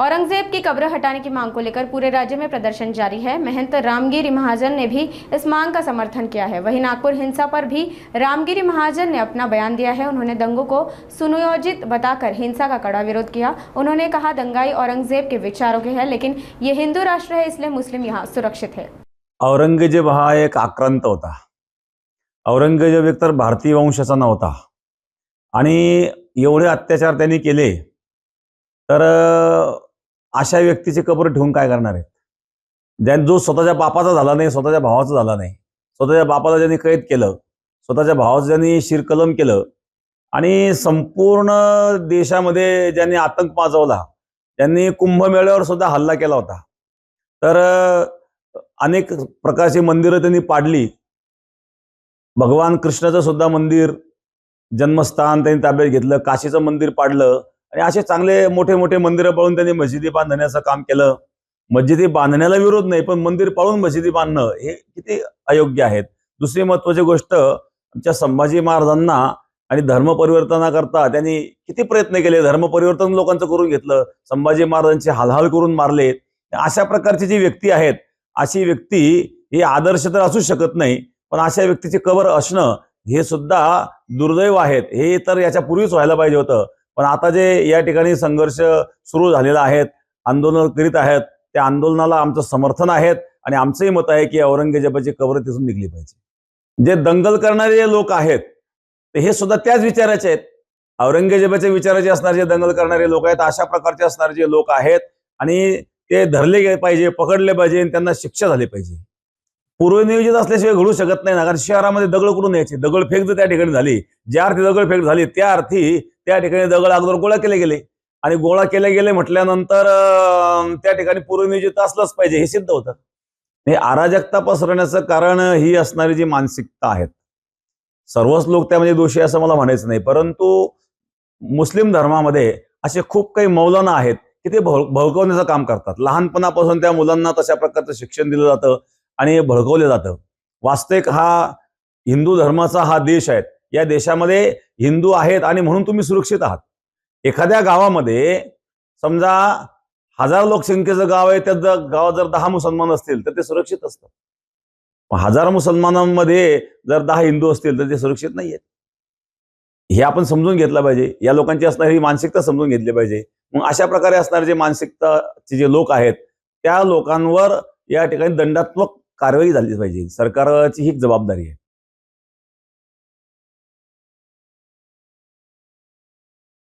औरंगजेब की कब्र हटाने की मांग को लेकर पूरे राज्य में प्रदर्शन जारी है। महंत रामगिरी महाजन ने भी इस मांग का समर्थन किया है। वहीं नागपुर हिंसा पर भी रामगिरी महाजन ने अपना बयान दिया है। उन्होंने दंगों को सुनियोजित बताकर हिंसा का कड़ा विरोध किया। उन्होंने कहा, दंगाई औरंगजेब के विचारों के हैं, लेकिन ये हिंदू राष्ट्र है, इसलिए मुस्लिम यहाँ सुरक्षित है। औरंगजेब हा एक आक्रांत होता। औरंगजेब एकतर भारतीय वंशाचा नव्हता आणि एवढे अत्याचार त्यांनी केले तर अशा व्यक्तीची कबर ठेवून काय करणार आहेत? जो स्वतःच्या बापाचा झाला नाही, स्वतःच्या भावाचा झाला नाही, स्वतःच्या बापाला ज्यांनी कैद केलं, स्वतःच्या भावाचं ज्यांनी शिरकलम केलं आणि संपूर्ण देशामध्ये ज्यांनी आतंक माजवला, त्यांनी कुंभमेळ्यावर सुद्धा हल्ला केला होता। तर अनेक प्रकारची मंदिरं त्यांनी पाडली। भगवान कृष्णाचं सुद्धा मंदिर जन्मस्थान त्यांनी ताब्यात घेतलं, काशीचं मंदिर पाडलं आणि असे चांगले मोठे मोठे मंदिरं पाळून त्यांनी मस्जिदी बांधण्याचं काम केलं। मस्जिदी बांधण्याला विरोध नाही, पण मंदिर पाळून मस्जिदी बांधणं हे किती अयोग्य आहे। दुसरी महत्त्वाची गोष्ट, आमच्या संभाजी महाराजांना आणि धर्म परिवर्तनाकरता त्यांनी किती प्रयत्न केले, धर्म परिवर्तन लोकांचं करून घेतलं, संभाजी महाराजांची हालहाल करून मारले। अशा प्रकारची जी व्यक्ती आहेत, अशी व्यक्ती ही आदर्श तर असू शकत नाही, पण अशा व्यक्तीची कबर असणं हे सुद्धा दुर्दैव आहेत। हे तर याच्या पूर्वीच व्हायला पाहिजे होतं, पण आता जे या ठिकाणी संघर्ष सुरू झालेला आहे, आंदोलन करीत आहेत, त्या आंदोलनाला आमचं समर्थन आहे आणि आमचंही मत आहे की औरंगजेबाची कबर तिथून निघली पाहिजे। जे दंगल करणारे जे लोक आहेत ते हे सुद्धा त्याच विचाराचे आहेत, औरंगजेबाच्या विचाराचे असणारे जे दंगल करणारे लोक आहेत, अशा प्रकारचे असणारे जे लोक आहेत आणि ते धरले गेले पाहिजे, पकडले पाहिजे आणि त्यांना शिक्षा झाली पाहिजे। पूर्वनियोजित असल्याशिवाय घडू शकत नाही ना, कारण शहरामध्ये दगड कुठून यायचे? दगडफेक जर त्या ठिकाणी झाली, ज्या अर्थी दगडफेक झाली त्या अर्थी त्या ठिकाणी दगड अगोदर गोळा केले गेले आणि गोळा केले गेले म्हटल्यानंतर त्या ठिकाणी पूर्वनियोजित असलंच पाहिजे हे सिद्ध होतं। हे अराजकता पसरवण्याचं कारण ही असणारी जी मानसिकता आहे, सर्वच लोक त्यामध्ये दोषी असं मला म्हणायचं नाही, परंतु मुस्लिम धर्मामध्ये असे खूप काही मौलाना आहेत की ते भडकवण्याचं काम करतात। लहानपणापासून त्या मुलांना तशा प्रकारचं शिक्षण दिलं जातं आणि भडकवलं जातं। वास्तविक हा हिंदू धर्माचा हा देश आहे, या देशामध्ये हिंदू आहेत आणि म्हणून तुम्ही सुरक्षित आहात। एखाद्या गावामध्ये समजा 1000 लोकसंख्येचं गाव आहे, त्या गावात जर 10 मुसलमान असतील तर ते सुरक्षित असतं। 1000 मुसलमानांमध्ये जर 10 हिंदू असतील तर ते सुरक्षित नाहीयेत। हे आपण समजून घेतलं पाहिजे, या लोकांची असणारी मानसिकता समजून घेतली पाहिजे। मग अशा प्रकारे असणारे जे मानसिकताचे जे लोक आहेत त्या लोकांवर या ठिकाणी दंडात्मक कारवाई झाली पाहिजे। सरकारची ही जबाबदारी आहे।